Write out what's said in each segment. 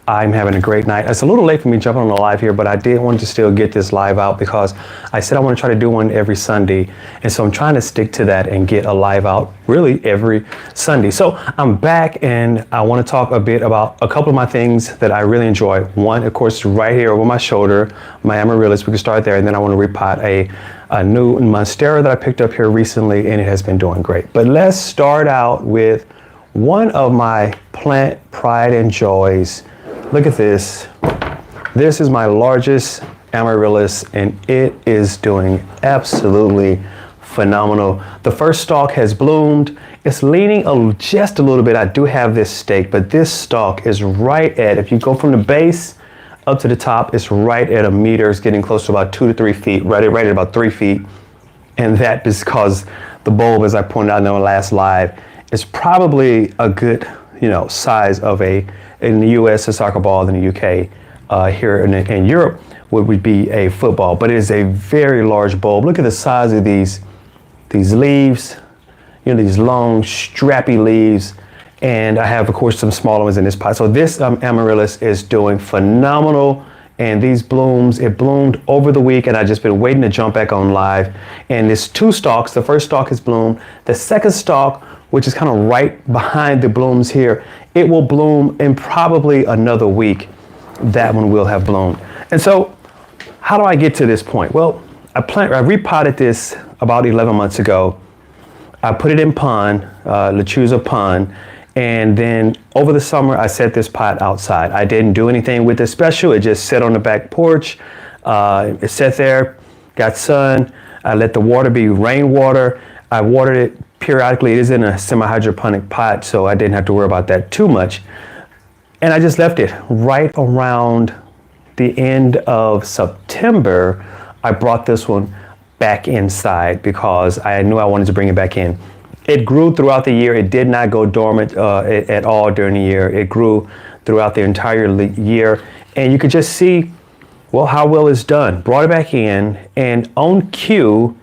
I'm having a great night. It's a little late for me jumping on the live here, but I did want to still get this live out because I said I want to try to do one every Sunday. And so I'm trying to stick to that and get a live out really every Sunday. So I'm back and I want to talk a bit about a couple of my things that I really enjoy. One, of course, right here over my shoulder, my Amaryliss. We can start there, and then I want to repot a new monstera that I picked up here recently, and it has been doing great. But let's start out with one of my plant pride and joys. Look at this. This is my largest Amaryliss, and it is doing absolutely phenomenal. The first stalk has bloomed. It's leaning just a little bit. I do have this stake, but this stalk is right at, if you go from the base up to the top, it's right at 1 meter. It's getting close to about 2 to 3 feet, right at about 3 feet. And that is because the bulb, as I pointed out in the last live, is probably a good, size of in the US, a soccer ball, in the UK, here in Europe would be a football, but it is a very large bulb. Look at the size of these leaves, these long, strappy leaves. And I have, of course, some smaller ones in this pot. So this Amarylis is doing phenomenal. And these blooms, it bloomed over the week, and I've just been waiting to jump back on live. And there's 2 stalks. The first stalk has bloomed. The second stalk, which is kind of right behind the blooms here, it will bloom in probably another week. That one will have bloomed. And so how do I get to this point? Well, I repotted this about 11 months ago. I put it in pond, lechuza pond. And then over the summer, I set this pot outside. I didn't do anything with it special. It just sat on the back porch. It sat there, got sun. I let the water be rainwater. I watered it periodically. It is in a semi-hydroponic pot, so I didn't have to worry about that too much. And I just left it right around the end of September. I brought this one back inside because I knew I wanted to bring it back in. It grew throughout the year. It did not go dormant at all during the year. It grew throughout the entire year. And you could just see, well, how well it's done. Brought it back in, and on cue,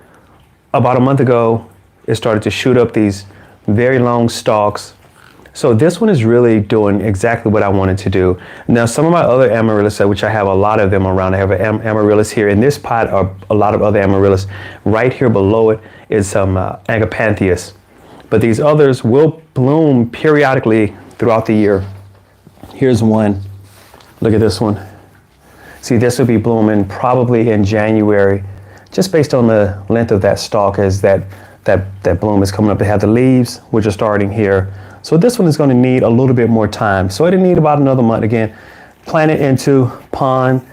about a month ago, it started to shoot up these very long stalks. So this one is really doing exactly what I wanted to do. Now, some of my other Amarylis, which I have a lot of them around, I have an Amarylis here. In this pot are a lot of other Amarylis. Right here below it is some Agapanthias. But these others will bloom periodically throughout the year. Here's one. Look at this one. See, this will be blooming probably in January, just based on the length of that stalk as that bloom is coming up. They have the leaves, which are starting here. So this one is going to need a little bit more time. So it'll need about another month. Again, plant it into pond.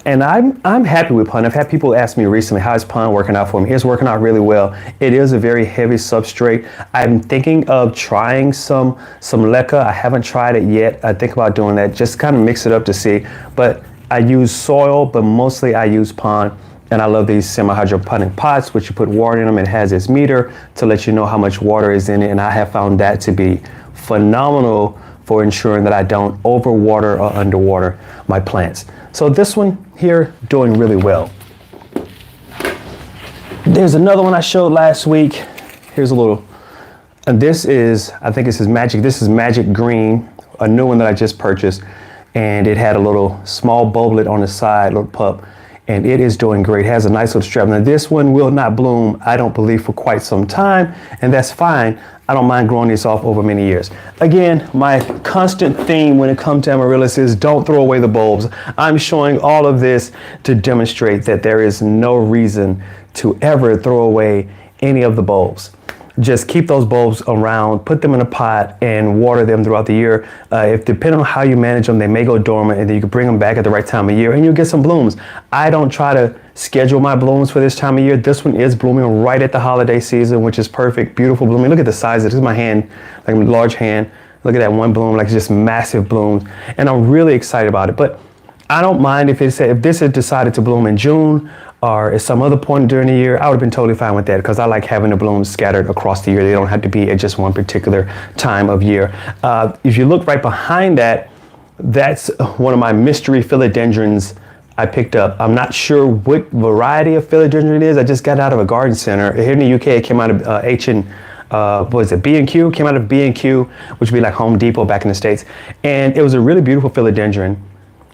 And I'm happy with pond. I've had people ask me recently, how is pond working out for me? It's working out really well. It is a very heavy substrate. I'm thinking of trying some leca. I haven't tried it yet. I think about doing that. Just kind of mix it up to see. But I use soil, but mostly I use pond. And I love these semi-hydroponic pots, which you put water in them. It has its meter to let you know how much water is in it. And I have found that to be phenomenal for ensuring that I don't overwater or underwater my plants. So this one here doing really well. There's another one I showed last week. Here's a little, and this is, I think this is Magic Green, a new one that I just purchased. And it had a little small bulblet on the side, little pup, and it is doing great. It has a nice little strap. Now this one will not bloom, I don't believe, for quite some time, and that's fine. I don't mind growing this off over many years. Again, my constant theme when it comes to Amarylis is don't throw away the bulbs. I'm showing all of this to demonstrate that there is no reason to ever throw away any of the bulbs. Just keep those bulbs around, put them in a pot, and water them throughout the year. If depending on how you manage them, they may go dormant, and then you can bring them back at the right time of year, and you'll get some blooms. I don't try to schedule my blooms for this time of year. This one is blooming right at the holiday season, which is perfect, beautiful blooming. Look at the size of this. This is my hand, like a large hand. Look at that one bloom, like just massive blooms, and I'm really excited about it. But I don't mind if this had decided to bloom in June or at some other point during the year. I would have been totally fine with that because I like having the blooms scattered across the year. They don't have to be at just one particular time of year. If you look right behind that, that's one of my mystery philodendrons I picked up. I'm not sure what variety of philodendron it is. I just got out of a garden center. Here in the UK, it came out of what was it, B&Q, came out of B&Q, which would be like Home Depot back in the States. And it was a really beautiful philodendron,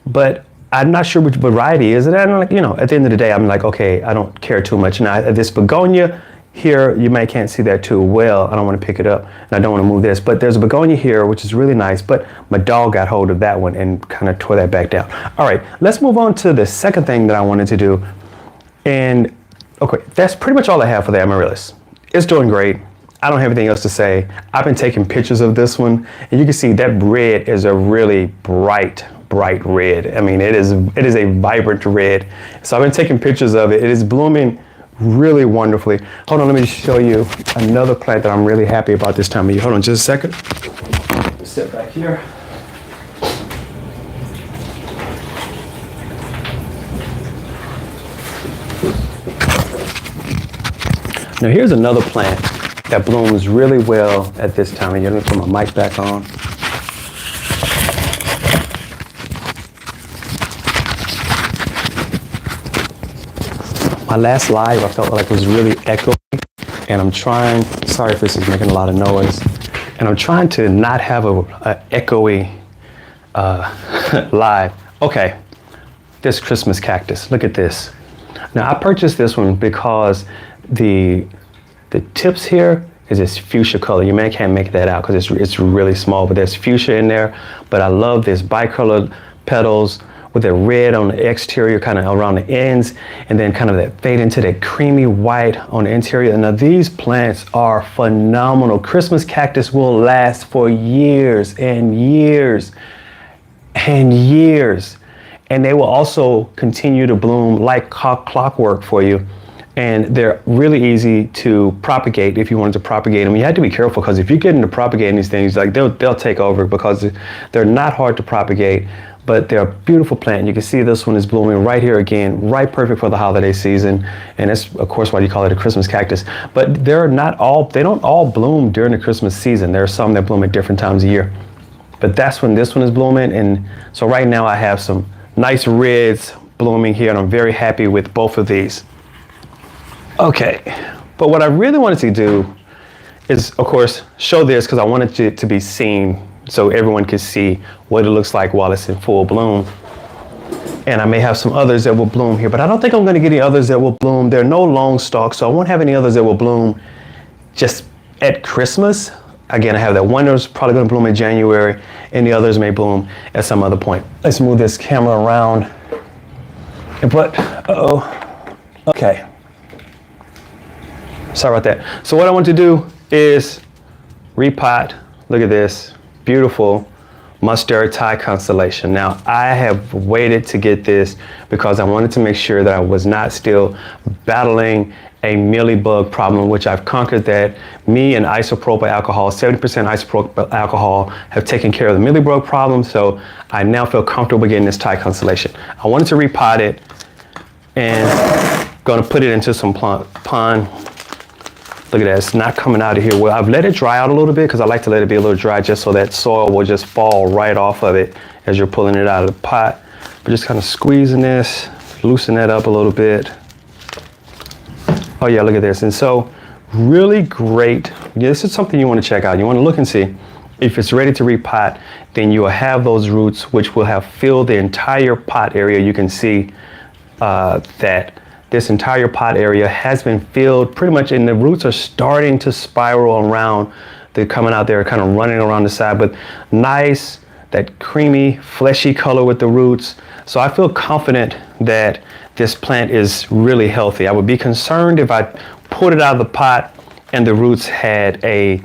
but I'm not sure which variety is it. And like, at the end of the day, I'm like, okay, I don't care too much. Now, this begonia here, you might can't see that too well. I don't want to pick it up, and I don't want to move this. But there's a begonia here, which is really nice. But my dog got hold of that one and kind of tore that back down. All right, let's move on to the second thing that I wanted to do. And okay, that's pretty much all I have for the Amaryliss. It's doing great. I don't have anything else to say. I've been taking pictures of this one, and you can see that red is a really bright red. I mean, it is a vibrant red. So I've been taking pictures of it. It is blooming really wonderfully. Hold on, let me show you another plant that I'm really happy about this time of year. Hold on just a second. Step back here. Now here's another plant that blooms really well at this time of year. Let me put my mic back on. My last live, I felt like it was really echoey, and I'm trying, sorry if this is making a lot of noise, and I'm trying to not have a echoey live. Okay, this Christmas cactus, look at this. Now I purchased this one because the tips here is this fuchsia color. You can't make that out because it's really small, but there's fuchsia in there. But I love this bicolored petals with the red on the exterior, kind of around the ends, and then kind of that fade into that creamy white on the interior. And now these plants are phenomenal. Christmas cactus will last for years and years and years. And they will also continue to bloom like clockwork for you. And they're really easy to propagate if you wanted to propagate them. You have to be careful because if you get into propagating these things, like they'll take over because they're not hard to propagate. But they're a beautiful plant. You can see this one is blooming right here again, right perfect for the holiday season. And that's, of course, why you call it a Christmas cactus. But they don't all bloom during the Christmas season. There are some that bloom at different times of year. But that's when this one is blooming. And so right now I have some nice reds blooming here, and I'm very happy with both of these. Okay, but what I really wanted to do is, of course, show this because I wanted it to be seen so everyone can see what it looks like while it's in full bloom. And I may have some others that will bloom here, but I don't think I'm going to get any others that will bloom. There are no long stalks, so I won't have any others that will bloom just at Christmas. Again, I have that one that's probably going to bloom in January, and the others may bloom at some other point. Let's move this camera around. Okay. Sorry about that. So what I want to do is repot. Look at this. Beautiful monstera Thai constellation. Now I have waited to get this because I wanted to make sure that I was not still battling a mealybug problem, which I've conquered that. Me and isopropyl alcohol, 70% isopropyl alcohol, have taken care of the mealybug problem. So I now feel comfortable getting this Thai constellation. I wanted to repot it and going to put it into some pond. Look at that, it's not coming out of here. Well, I've let it dry out a little bit because I like to let it be a little dry just so that soil will just fall right off of it as you're pulling it out of the pot. But just kind of squeezing this, loosen that up a little bit. Oh yeah, look at this. And so really great. Yeah, this is something you want to check out. You want to look and see if it's ready to repot, then you will have those roots which will have filled the entire pot area. You can see that this entire pot area has been filled pretty much, and the roots are starting to spiral around. They're coming out there, kind of running around the side, but nice, that creamy, fleshy color with the roots. So I feel confident that this plant is really healthy. I would be concerned if I pulled it out of the pot and the roots had a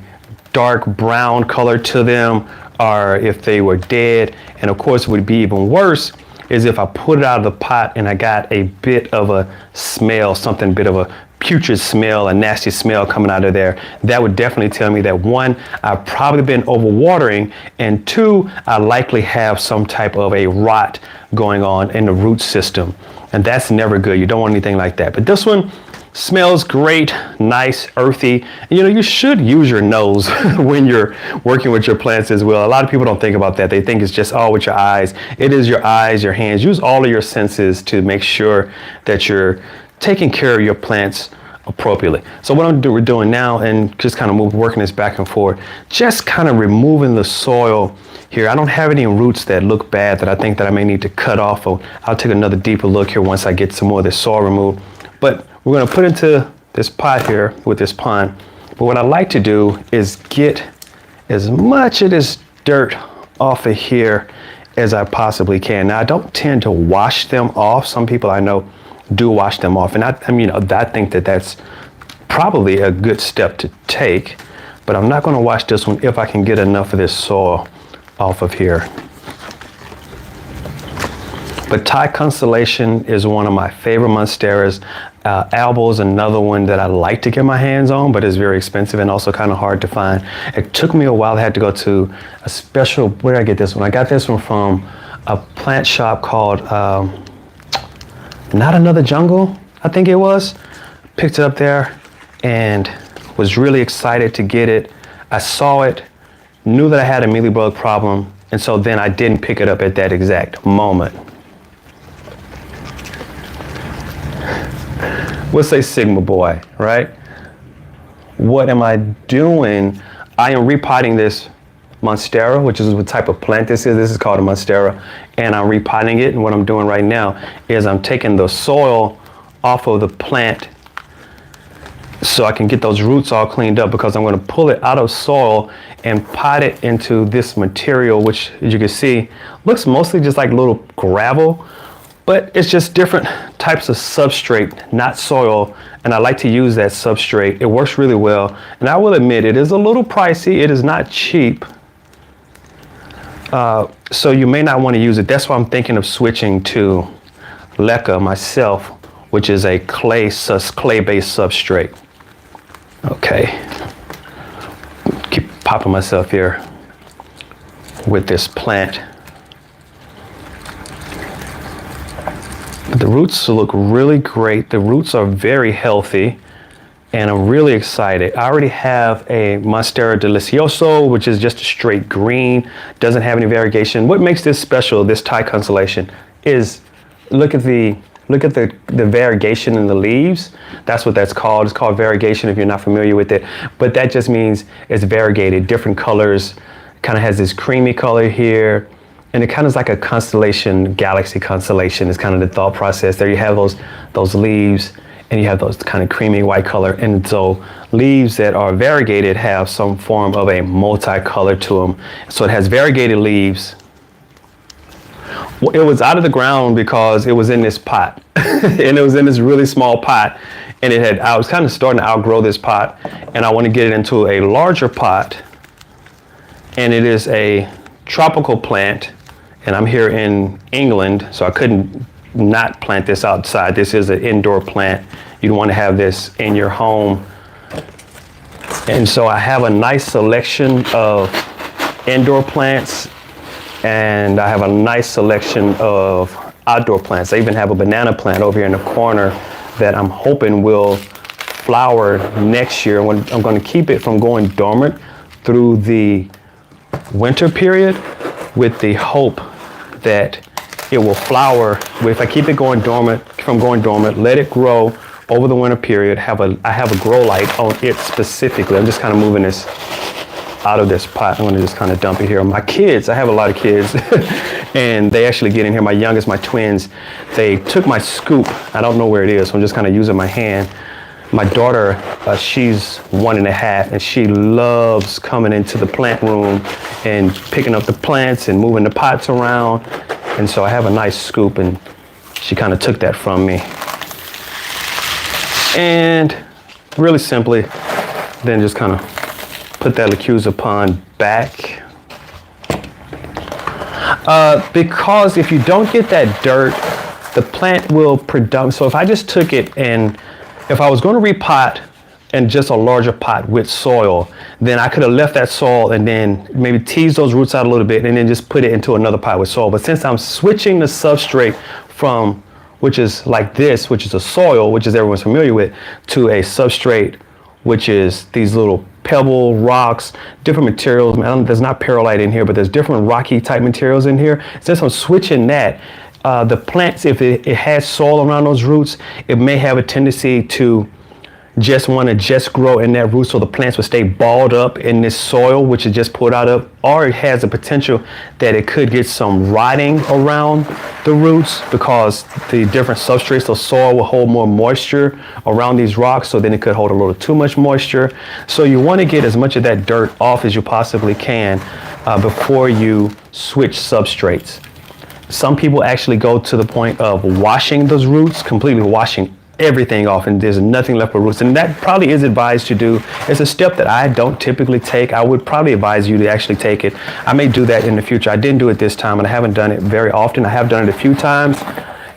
dark brown color to them, or if they were dead. And of course, it would be even worse is if I put it out of the pot and I got a bit of a smell, something bit of a putrid smell, a nasty smell coming out of there. That would definitely tell me that one, I've probably been overwatering, and two, I likely have some type of a rot going on in the root system. And that's never good. You don't want anything like that. But this one smells great, nice, earthy. You know, you should use your nose when you're working with your plants as well. A lot of people don't think about that. They think it's just all with your eyes. It is your eyes, your hands. Use all of your senses to make sure that you're taking care of your plants appropriately. So what we're doing now, and just kind of working this back and forth, just kind of removing the soil here. I don't have any roots that look bad that I think that I may need to cut off. I'll take another deeper look here once I get some more of this soil removed. But we're going to put into this pot here with this pond. But what I like to do is get as much of this dirt off of here as I possibly can. Now, I don't tend to wash them off. Some people I know do wash them off. And I think that that's probably a good step to take, but I'm not going to wash this one if I can get enough of this soil off of here. But Thai Constellation is one of my favorite monsteras. Albo is another one that I like to get my hands on, but it's very expensive and also kind of hard to find. It took me a while. I had to go to a special, where did I get this one? I got this one from a plant shop called Not Another Jungle, I think it was. Picked it up there and was really excited to get it. I saw it, knew that I had a mealybug problem, and so then I didn't pick it up at that exact moment. We'll say Sigma Boy, right? What am I doing? I am repotting this monstera, which is what type of plant this is. This is called a monstera, and I'm repotting it. And what I'm doing right now is I'm taking the soil off of the plant so I can get those roots all cleaned up, because I'm going to pull it out of soil and pot it into this material, which, as you can see, looks mostly just like little gravel, but it's just different types of substrate, not soil. And I like to use that substrate. It works really well. And I will admit, it is a little pricey. It is not cheap. So you may not want to use it. That's why I'm thinking of switching to leca myself, which is a clay-based substrate. Okay. Keep popping myself here with this plant. The roots look really great. The roots are very healthy, and I'm really excited. I already have a Monstera Delicioso, which is just a straight green, doesn't have any variegation. What makes this special, this Thai Constellation, is look at the variegation in the leaves. That's what that's called. It's called variegation if you're not familiar with it. But that just means it's variegated, different colors. Kind of has this creamy color here. And it kind of is like a constellation, galaxy constellation is kind of the thought process. There you have those leaves, and you have those kind of creamy white color. And so leaves that are variegated have some form of a multicolor to them. So it has variegated leaves. Well, it was out of the ground because it was in this pot. And it was in this really small pot. And I was kind of starting to outgrow this pot. And I want to get it into a larger pot. And it is a tropical plant. And I'm here in England, so I couldn't not plant this outside. This is an indoor plant. You'd want to have this in your home. And so I have a nice selection of indoor plants, and I have a nice selection of outdoor plants. I even have a banana plant over here in the corner that I'm hoping will flower next year. I'm going to keep it from going dormant through the winter period, with the hope that it will flower. If I keep it going dormant, let it grow over the winter period. I have a grow light on it specifically. I'm just kind of moving this out of this pot. I'm going to just kind of dump it here. My kids, I have a lot of kids, and they actually get in here. My youngest, my twins, they took my scoop. I don't know where it is, so I'm just kind of using my hand. My daughter, she's 1.5, and she loves coming into the plant room and picking up the plants and moving the pots around. And so I have a nice scoop, and she kind of took that from me. And really simply, then just kind of put that Lechuza pond back. Because if you don't get that dirt, the plant will produce. So if I just took it and if I was going to repot in just a larger pot with soil, then I could have left that soil and then maybe tease those roots out a little bit and then just put it into another pot with soil. But since I'm switching the substrate from, which is like this, which is a soil, which is everyone's familiar with, to a substrate, which is these little pebble rocks, different materials. There's not perlite in here, but there's different rocky type materials in here. Since I'm switching that, the plants, if it has soil around those roots, it may have a tendency to just want to just grow in that root so the plants will stay balled up in this soil, which it just pulled out of, or it has the potential that it could get some rotting around the roots because the different substrates, the soil will hold more moisture around these rocks, so then it could hold a little too much moisture. So you want to get as much of that dirt off as you possibly can before you switch substrates. Some people actually go to the point of washing those roots, completely washing everything off, and there's nothing left but roots. And that probably is advised to do. It's a step that I don't typically take. I would probably advise you to actually take it. I may do that in the future. I didn't do it this time, and I haven't done it very often. I have done it a few times,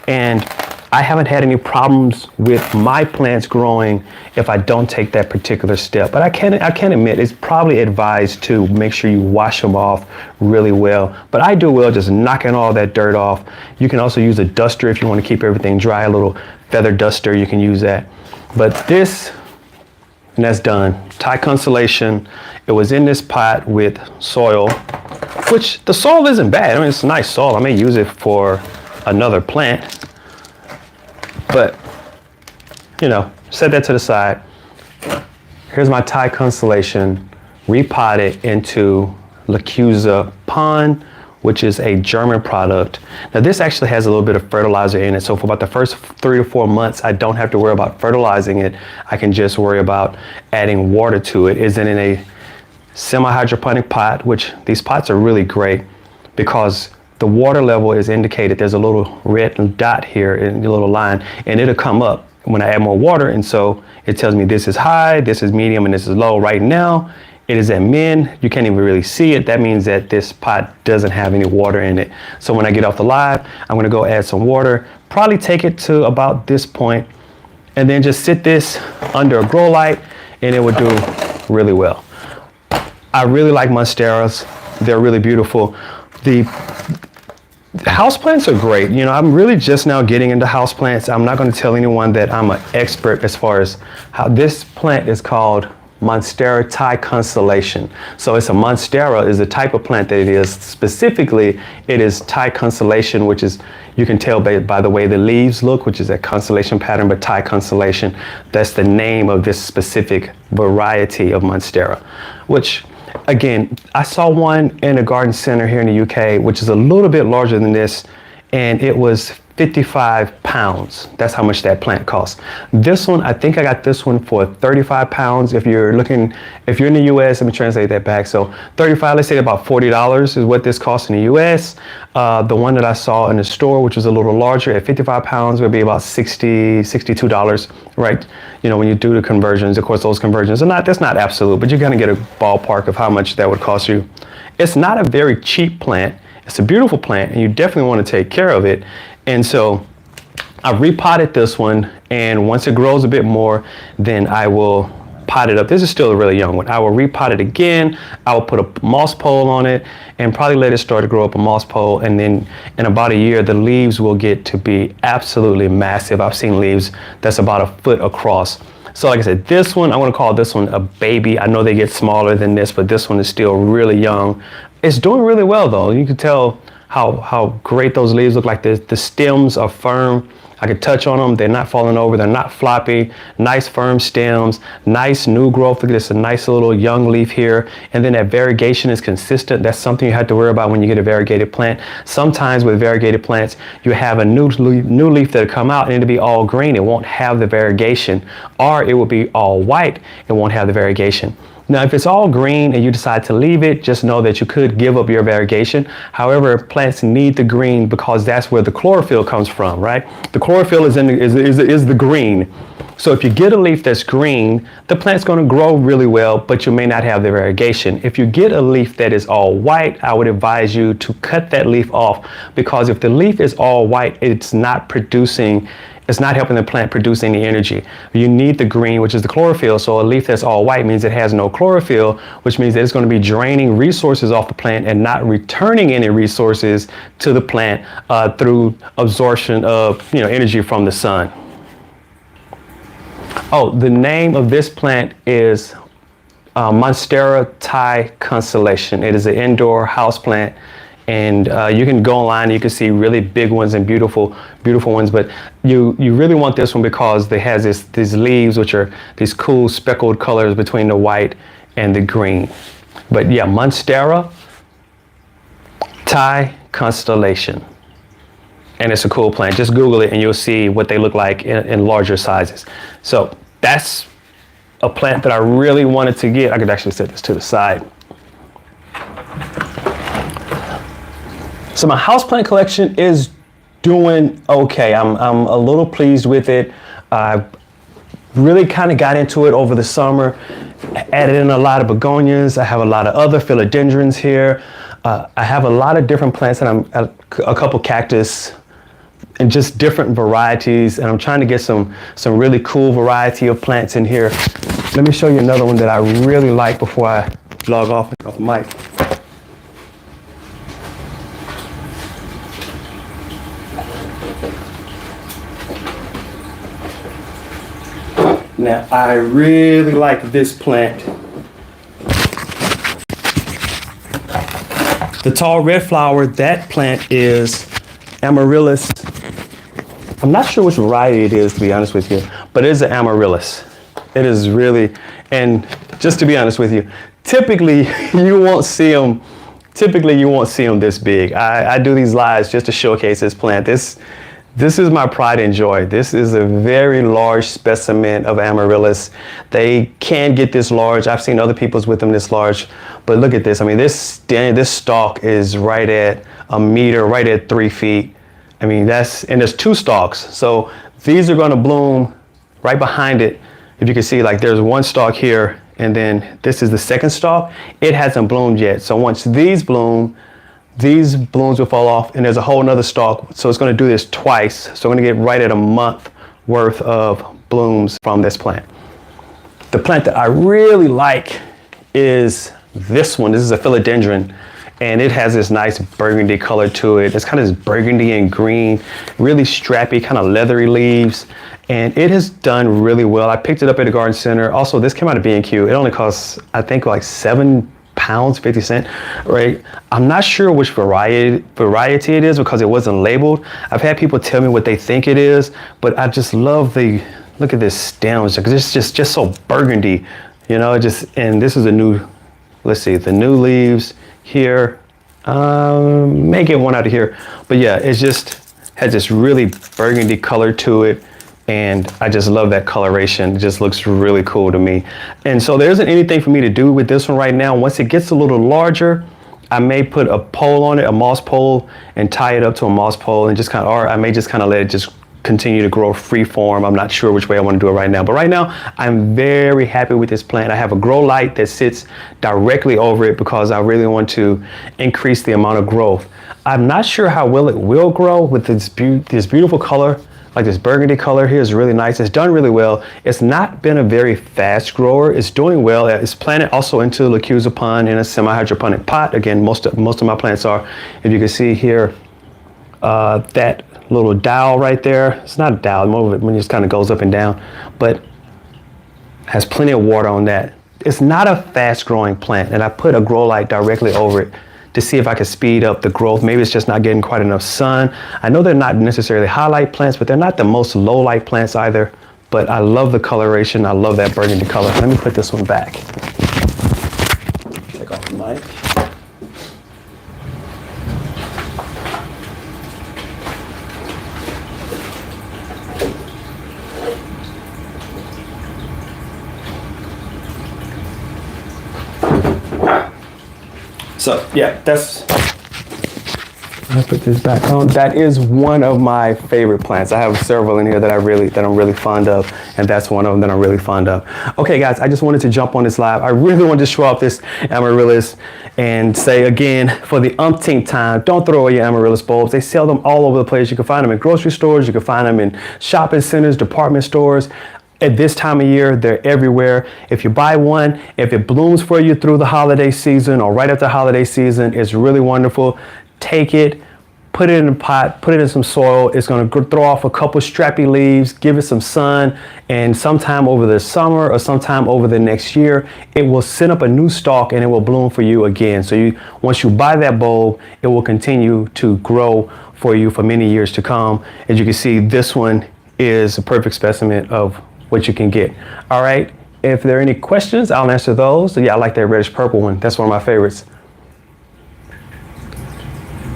and I haven't had any problems with my plants growing if I don't take that particular step. But I can admit it's probably advised to make sure you wash them off really well. But I do well just knocking all that dirt off. You can also use a duster if you want to keep everything dry, a little feather duster, you can use that. But this, and that's done. Thai Constellation, it was in this pot with soil, which the soil isn't bad. I mean, it's nice soil. I may use it for another plant. But, you know, set that to the side. Here's my Thai Constellation, repotted into Lacusa Pond, which is a German product. Now this actually has a little bit of fertilizer in it. So for about the first 3 to 4 months, I don't have to worry about fertilizing it. I can just worry about adding water to it. It's in a semi-hydroponic pot, which these pots are really great because the water level is indicated. There's a little red dot here in the little line, and it'll come up when I add more water. And so it tells me this is high, this is medium, and this is low. Right now, it is at min. You can't even really see it. That means that this pot doesn't have any water in it. So when I get off the live, I'm gonna go add some water, probably take it to about this point, and then just sit this under a grow light, and it would do really well. I really like monsteras. They're really beautiful. The houseplants are great. You know, I'm really just now getting into houseplants. I'm not going to tell anyone that I'm an expert as far as how this plant is called Monstera Thai Constellation. So it's a monstera is the type of plant that it is. Specifically, it is Thai Constellation, which is, you can tell by the way the leaves look, which is a constellation pattern, but Thai Constellation, that's the name of this specific variety of monstera, which again, I saw one in a garden center here in the UK, which is a little bit larger than this, and it was 55 pounds. That's how much that plant costs. This one, I think I got this one for 35 pounds. If you're in the US, let me translate that back. So 35, let's say about $40 is what this costs in the US. The one that I saw in the store, which was a little larger at 55 pounds, would be about $62, right? You know, when you do the conversions, of course, those conversions are that's not absolute, but you're gonna get a ballpark of how much that would cost you. It's not a very cheap plant. It's a beautiful plant, and you definitely want to take care of it. And so I repotted this one, and once it grows a bit more, then I will pot it up. This is still a really young one. I will repot it again. I will put a moss pole on it and probably let it start to grow up a moss pole. And then in about a year, the leaves will get to be absolutely massive. I've seen leaves that's about a foot across. So like I said, this one, I want to call this one a baby. I know they get smaller than this, but this one is still really young. It's doing really well though. You can tell how great those leaves look like. The stems are firm. I can touch on them. They're not falling over. They're not floppy. Nice firm stems. Nice new growth. Look at this, a nice little young leaf here. And then that variegation is consistent. That's something you have to worry about when you get a variegated plant. Sometimes with variegated plants, you have a new leaf that'll come out and it'll be all green. It won't have the variegation. Or it will be all white. It won't have the variegation. Now, if it's all green and you decide to leave it, just know that you could give up your variegation. However, plants need the green because that's where the chlorophyll comes from, right? The chlorophyll is the green. So if you get a leaf that's green, the plant's going to grow really well, but you may not have the variegation. If you get a leaf that is all white, I would advise you to cut that leaf off, because if the leaf is all white, it's not helping the plant produce any energy. You need the green, which is the chlorophyll. So a leaf that's all white means it has no chlorophyll, which means that it's going to be draining resources off the plant and not returning any resources to the plant through absorption of energy from the sun. Oh, the name of this plant is Monstera Thai Constellation. It is an indoor house plant, And you can go online, you can see really big ones and beautiful ones, but you really want this one because they has these leaves, which are these cool speckled colors between the white and the green. But yeah, monstera Thai constellation. And it's a cool plant. Just Google it and you'll see what they look like in larger sizes. So that's a plant that I really wanted to get. I could actually set this to the side. So my houseplant collection is doing okay. I'm a little pleased with it. I really kind of got into it over the summer. Added in a lot of begonias. I have a lot of other philodendrons here. I have a lot of different plants, and a couple cactus, and just different varieties. And I'm trying to get some really cool variety of plants in here. Let me show you another one that I really like before I log off the mic. Now, I really like this plant. The tall red flower, that plant is Amaryliss. I'm not sure which variety it is, to be honest with you, but it is an Amarylis. It is really, and just to be honest with you, typically you won't see them this big. I do these lives just to showcase this plant. This is my pride and joy. This is a very large specimen of Amarylis. They can get this large. I've seen other people's with them this large, but look at this. I mean, this stalk is right at a meter, right at 3 feet. I mean, and there's 2 stalks. So these are gonna bloom right behind it. If you can see, like there's 1 stalk here, and then this is the 2nd stalk. It hasn't bloomed yet. So once these bloom, these blooms will fall off, and there's a whole nother stalk. So it's going to do this twice. So I'm going to get right at a month worth of blooms from this plant. The plant that I really like is this one. This is a philodendron, and it has this nice burgundy color to it. It's kind of this burgundy and green, really strappy, kind of leathery leaves. And it has done really well. I picked it up at the garden center. Also, this came out of B&Q. It only costs, I think, like £7, 50 cents, right? I'm not sure which variety it is because it wasn't labeled. I've had people tell me what they think it is, but I just love look at this stem. It's just so burgundy, you know, and this is let's see, the new leaves here. May get one out of here, but yeah, it just has this really burgundy color to it. And I just love that coloration. It just looks really cool to me. And so there isn't anything for me to do with this one right now. Once it gets a little larger, I may put a pole on it, a moss pole, and tie it up to a moss pole, and or I may just kind of let it just continue to grow free form. I'm not sure which way I want to do it right now. But right now, I'm very happy with this plant. I have a grow light that sits directly over it because I really want to increase the amount of growth. I'm not sure how well it will grow with this beautiful color. Like this burgundy color here is really nice. It's done really well. It's not been a very fast grower. It's doing well. It's planted also into the Lacusa pond in a semi-hydroponic pot. Again, most of my plants are. If you can see here, that little dowel right there. It's not a dowel, more of it when it just kind of goes up and down, but has plenty of water on that. It's not a fast growing plant, and I put a grow light directly over it to see if I could speed up the growth. Maybe it's just not getting quite enough sun. I know they're not necessarily highlight plants, but they're not the most low light plants either. But I love the coloration. I love that burgundy color. Let me put this one back. Take off the mic. So yeah, I put this back on. That is one of my favorite plants. I have several in here that I'm really fond of, and that's one of them that I'm really fond of. Okay, guys, I just wanted to jump on this live. I really wanted to show off this Amarylis and say again, for the umpteenth time, don't throw away your Amarylis bulbs. They sell them all over the place. You can find them in grocery stores. You can find them in shopping centers, department stores. At this time of year, they're everywhere. If you buy one, if it blooms for you through the holiday season or right after the holiday season, it's really wonderful. Take it, put it in a pot, put it in some soil. It's going to throw off a couple strappy leaves, give it some sun, and sometime over the summer or sometime over the next year, it will send up a new stalk and it will bloom for you again. So once you buy that bulb, it will continue to grow for you for many years to come. As you can see, this one is a perfect specimen of what you can get. All right. If there are any questions, I'll answer those. So yeah, I like that reddish purple one. That's one of my favorites.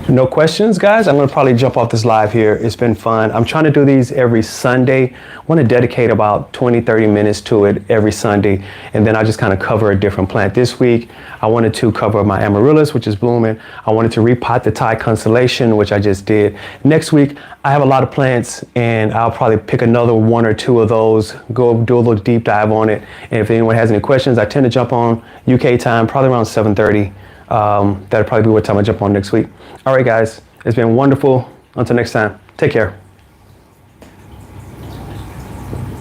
No questions, guys? I'm going to probably jump off this live here. It's been fun. I'm trying to do these every Sunday. I want to dedicate about 20-30 minutes to it every Sunday, and then I just kind of cover a different plant. This week, I wanted to cover my amaryllis, which is blooming. I wanted to repot the Thai constellation, which I just did. Next week, I have a lot of plants, and I'll probably pick another one or two of those, go do a little deep dive on it. And if anyone has any questions, I tend to jump on UK time, probably around 7:30. That'll probably be what time I jump on next week. All right, guys, it's been wonderful. Until next time, take care.